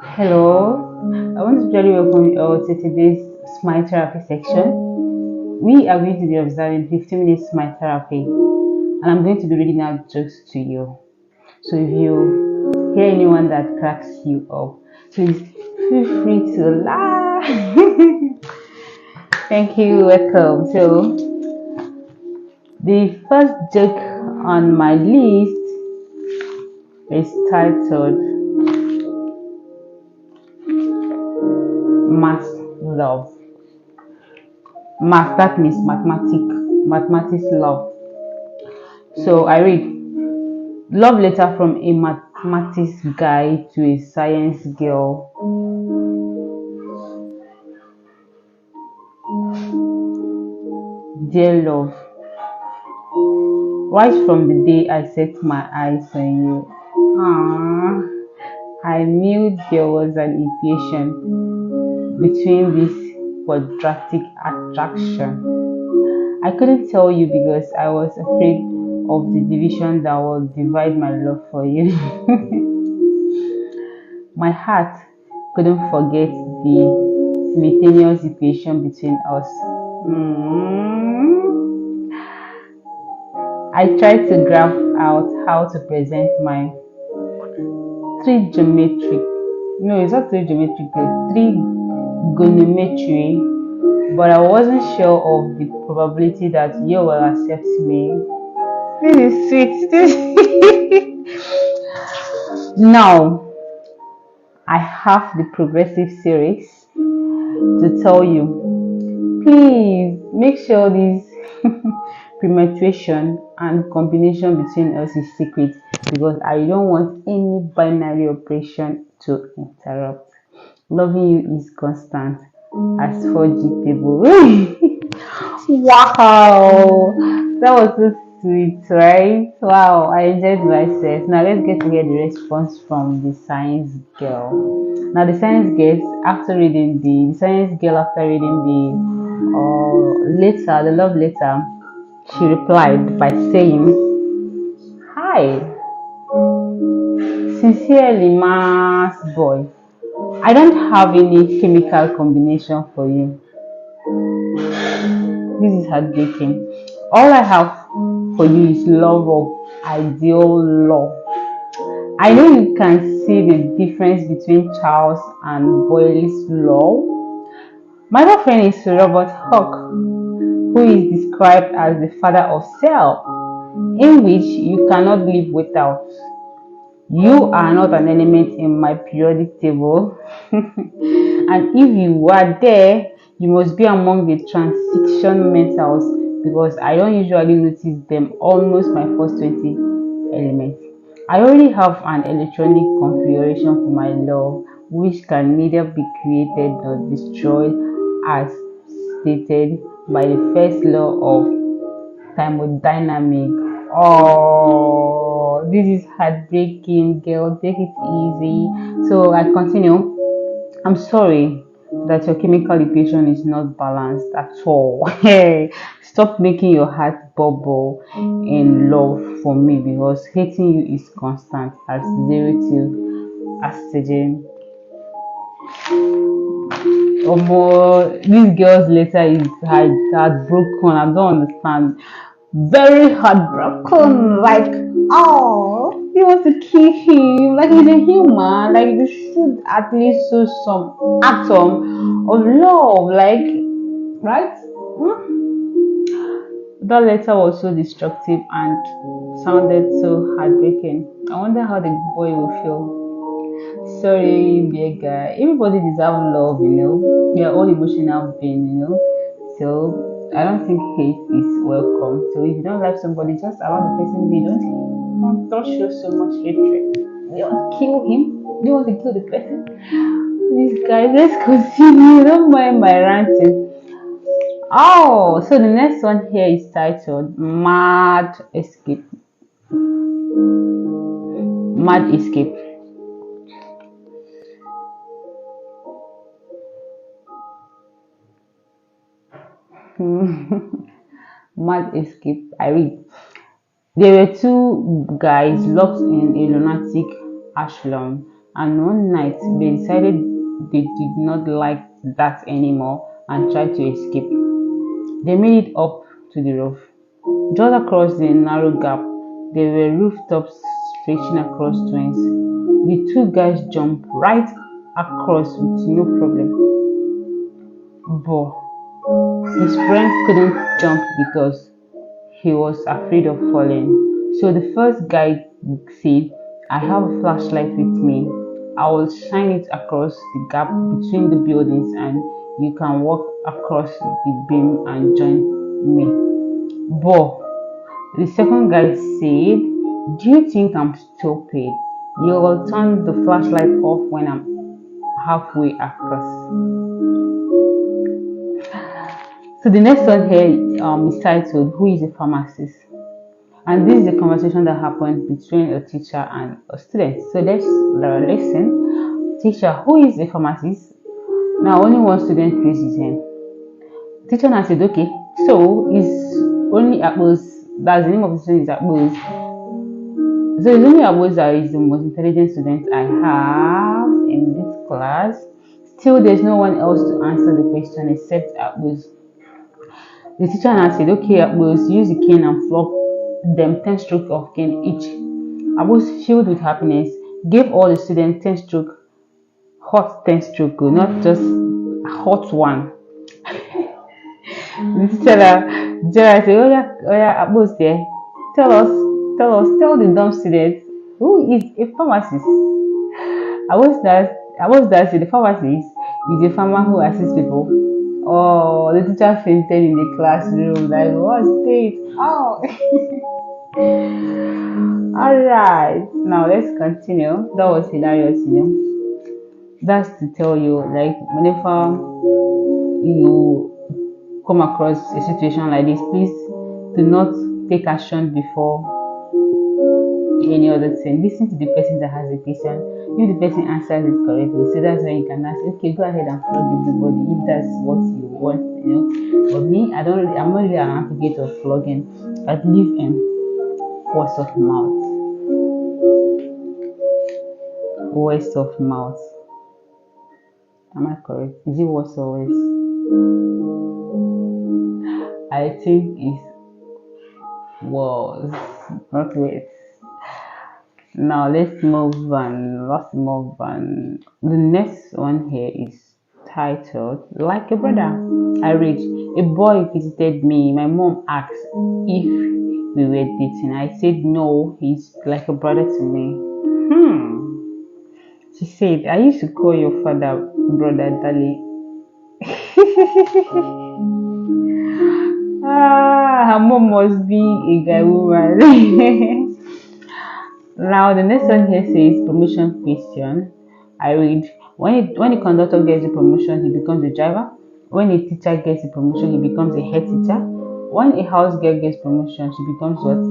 Hello, I want to really welcome you all to today's smile therapy section. We are going to be observing 15 minutes smile therapy, and I'm going to be reading out jokes to you. So if you hear anyone that cracks you up, please feel free to laugh. Thank you, welcome. So the first joke on my list is titled Math Love. Math, that means mathematics love. So I read love letter from a mathematics guy to a science girl. Dear love, right from the day I set my eyes on you, I knew there was an equation between this quadratic attraction. I couldn't tell you because I was afraid of the division that will divide my love for you. My heart couldn't forget the simultaneous equation between us. Mm. I tried to graph out how to present my trigonometric, no, it's not trigonometric, trigonometry, but I wasn't sure of the probability that you will accept me. This is sweet. Now, I have the progressive series to tell you. Please make sure this permutation and combination between us is secret because I don't want any binary operation to interrupt. Loving you is constant as 4G table. Wow, that was so sweet, right? Wow, I enjoyed myself. Now let's get to hear the response from the science girl. Now the science girl after reading the love letter, she replied by saying, "Hi, sincerely, mass boy. I don't have any chemical combination for you. This is heartbreaking. All I have for you is love of ideal love. I know you can see the difference between Charles and Boyle's law. My boyfriend is Robert Hooke, who is described as the father of self, in which you cannot live without. You are not an element in my periodic table, and if you are there, you must be among the transition metals because I don't usually notice them almost my first 20 elements. I already have an electronic configuration for my love, which can neither be created nor destroyed as stated by the first law of thermodynamics. Oh, this is heartbreaking, girl. Take it easy. So I continue. I'm sorry that your chemical equation is not balanced at all. Hey, stop making your heart bubble in love for me because hating you is constant as 0 to oxygen. This girl's letter is heartbroken. I don't understand. Very heartbroken. Like, oh, you want to kill him? Like he's a human. Like you should at least show some atom of love. Like, right? That letter was so destructive and sounded so heartbreaking. I wonder how the boy will feel. Sorry, dear guy. Everybody deserves love. We are all emotional beings. So I don't think hate is welcome. So if you don't like somebody, just allow the person be. Don't show so much hatred. You want to kill him? You want to kill the person? These guys, let's continue. Don't mind my ranting. Oh, so the next one here is titled Mad Escape. Mad Escape. Mad Escape. I read. There were two guys locked in a lunatic asylum. And one night they decided they did not like that anymore and tried to escape. They made it up to the roof. Just across the narrow gap, there were rooftops stretching across twins. The two guys jumped right across with no problem. But his friend couldn't jump because he was afraid of falling. So the first guy said, I have a flashlight with me. I will shine it across the gap between the buildings and you can walk across the beam and join me. But the second guy said, do you think I'm stupid? You will turn the flashlight off when I'm halfway across. So the next one here is titled, Who is a pharmacist? And this is a conversation that happened between a teacher and a student. So let's listen. Teacher, who is a pharmacist? Now only one student raised his hand. Teacher now said, okay, so is only Apples, that's the name of the student is Apples. So it's only Apples that is the most intelligent student I have in this class. Still, there's no one else to answer the question except Apples. The teacher now said, okay, Apples, use the cane and flog them 10 strokes of cane each. I was filled with happiness, gave all the students 10 stroke, hot 10 stroke, not just hot one. The teacher said, oh yeah, Abbas there. Tell the dumb students, who is a pharmacist? I was that the pharmacist is a farmer who assists people. Oh, the teacher fainted in the classroom, like, what's this? Oh. Alright, now let's continue. That was hilarious, That's to tell you, like, whenever you come across a situation like this, please do not take action before any other thing. Listen to the person that has the question. If the person answers it correctly, so that's when you can ask, okay, go ahead and flog everybody if that's what you want, But me, I'm not really an advocate of flogging. I believe in words of mouth. Words of mouth. Am I correct? Is it words or words? I think it's words, not words. Now let's move on. The next one here is titled Like a Brother. I read, a boy visited me. My mom asked if we were dating. I said no, he's like a brother to me. She said, I used to call your father brother Dali. Her mom must be a guy woman. Now the next one here says promotion question. I read, when a conductor gets a promotion, he becomes a driver. When a teacher gets a promotion, he becomes a head teacher. When a house girl gets promotion, she becomes what?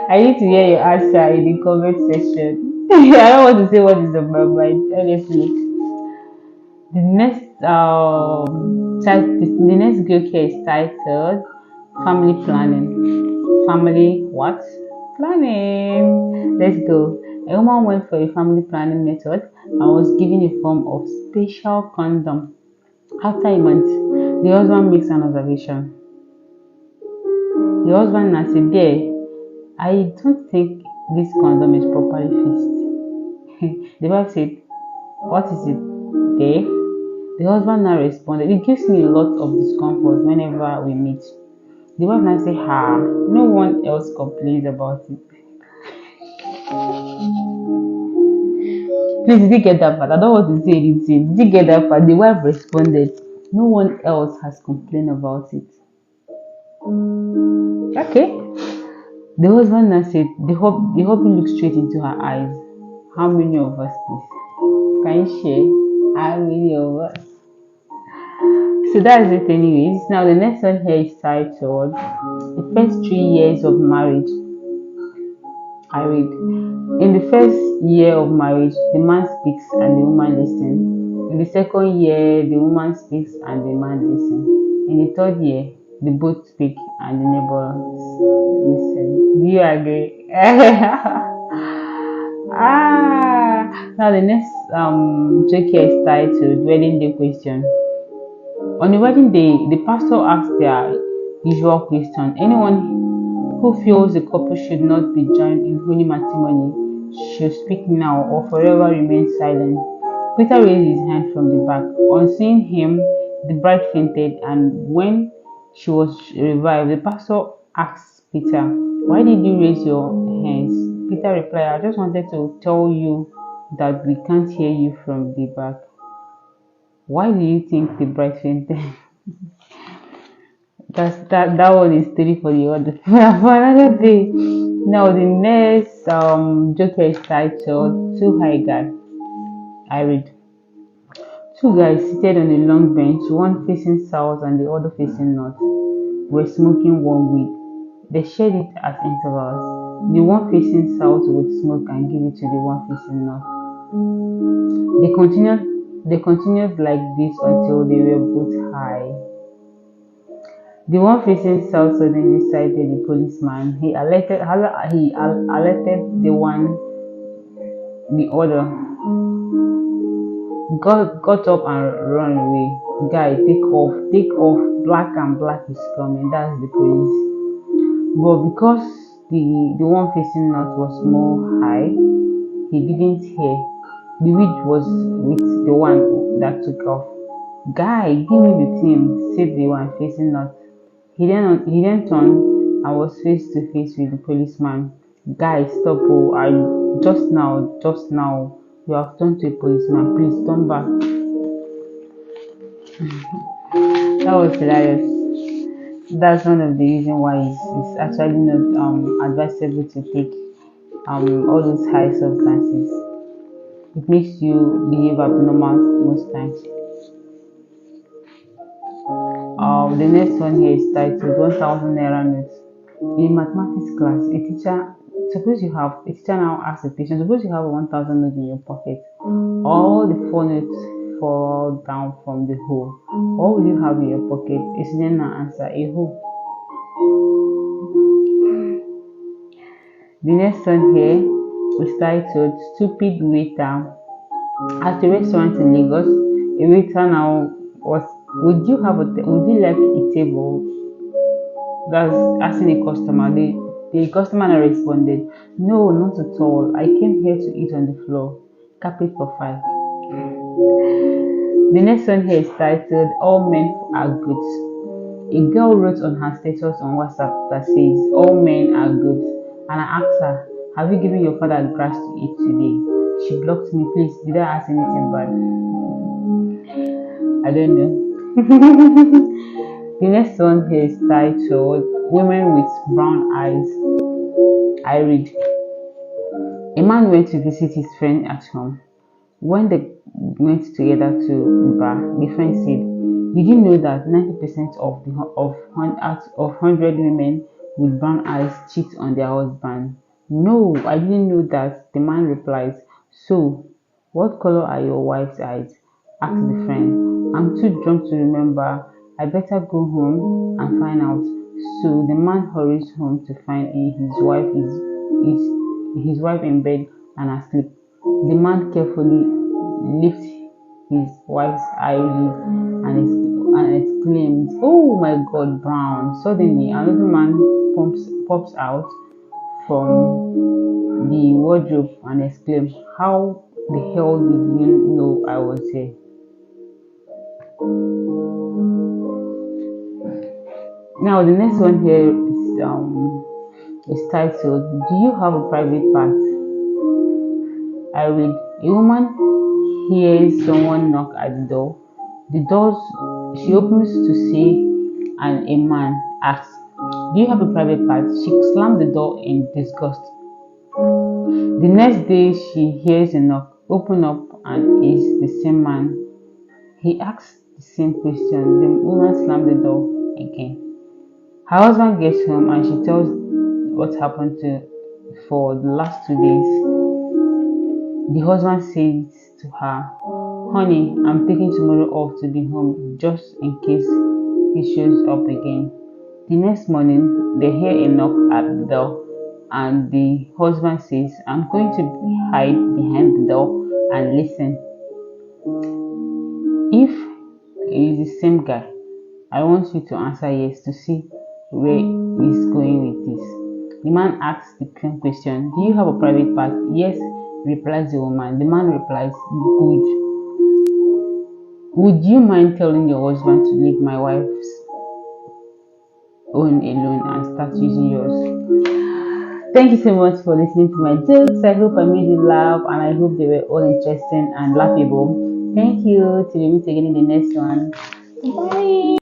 I need to hear your answer in the comment section. I don't want to say what is on my mind, honestly. The next group here is titled Family Planning. Family what? Planning. Let's go. A woman went for a family planning method and was given a form of special condom. After a month, the husband makes an observation. The husband now said, there, I don't think this condom is properly fixed. The wife said, what is it there? The husband now responded, it gives me a lot of discomfort whenever we meet. The wife now said, no one else complains about it. Please, did you get that part? I don't want to say anything. Did you get that part? The wife responded, no one else has complained about it. Okay. The husband now said, the hubby looked straight into her eyes. How many of us, please? Can you share? How many of us? So that's it anyways. Now the next one here is titled The First 3 Years of Marriage. I read, in the first year of marriage, the man speaks and the woman listens. In the second year, the woman speaks and the man listens. In the third year, they both speak and the neighbors listen. Do you agree? Now the next joke here is titled Wedding Day Question. On the wedding day, the pastor asked their usual question. Anyone who feels the couple should not be joined in holy matrimony should speak now or forever remain silent. Peter raised his hand from the back. On seeing him, the bride fainted, and when she was revived, the pastor asked Peter, "Why did you raise your hands?" Peter replied, "I just wanted to tell you that we can't hear you from the back." Why do you think the bride fainted? That one is story for the other for another day. Now the next joke is titled Two High Guy. I read. Two guys seated on a long bench, one facing south and the other facing north, were smoking one weed. They shared it at intervals. The one facing south would smoke and give it to the one facing north. They continued like this until they were both high. The one facing south suddenly sighted the policeman. He alerted the other, got up and ran away. Guy, take off, black is coming. That's the police. But because the one facing north was more high, he didn't hear. The weed was with the one that took off. Guy, give me the thing, said the one facing north. He then turned and was face to face with the policeman. Guy, stop! Oh, I just now, you have turned to a policeman. Please turn back. That was hilarious. That's one of the reasons why it's actually not advisable to take all those high substances. It makes you behave abnormal most times. The next one here is titled 1000 naira notes. In mathematics class, a teacher now asks a question. Suppose you have 1000 notes in your pocket. All the four notes fall down from the hole. What will you have in your pocket? A student now answer a hole. The next one here is titled Stupid Waiter. At a restaurant in Lagos, a waiter now was, would you like a table? That's asking a customer. The customer now responded, no, not at all. I came here to eat on the floor. Carpet for 5. The next one here is titled All Men Are Good. A girl wrote on her status on WhatsApp that says all men are good, and I asked her, have you given your father grass to eat today? She blocked me. Please, did I ask anything bad? I don't know. The next one here is titled Women with Brown Eyes. I read. A man went to visit his friend at home. When they went together to bar, the friend said, "Did you know that 90% of 100 women with brown eyes cheat on their husband?" "No, I didn't know that," the man replies. "So, what color are your wife's eyes?" asked the friend. "I'm too drunk to remember. I better go home and find out." So the man hurries home to find his wife in bed and asleep. The man carefully lifts his wife's eyelid and exclaims, "Oh my God, brown!" Suddenly, another man pops out from the wardrobe and exclaims, "How the hell did you know I was here?" Now, the next one here is titled, "Do you have a private part?" I read. A woman hears someone knock at the door. She opens to see, and a man asks, "Do you have a private part?" She slams the door in disgust. The next day she hears a knock, open up, and it's the same man. He asks the same question. The woman slams the door again. Her husband gets home and she tells what happened for the last 2 days. The husband says to her, "Honey, I'm taking tomorrow off to be home just in case he shows up again." The next morning, they hear a knock at the door And the husband says, I'm going to hide behind the door and listen. If it is the same guy, I want you to answer yes to see where he's going with this. The man asks the same question, do you have a private part? Yes, replies the woman. The man replies, good. Would you mind telling your husband to leave my wife's own alone and start using yours? Thank you so much for listening to my jokes. I hope I made you laugh and I hope they were all interesting and laughable. Thank you. Till we meet again in the next one. Bye.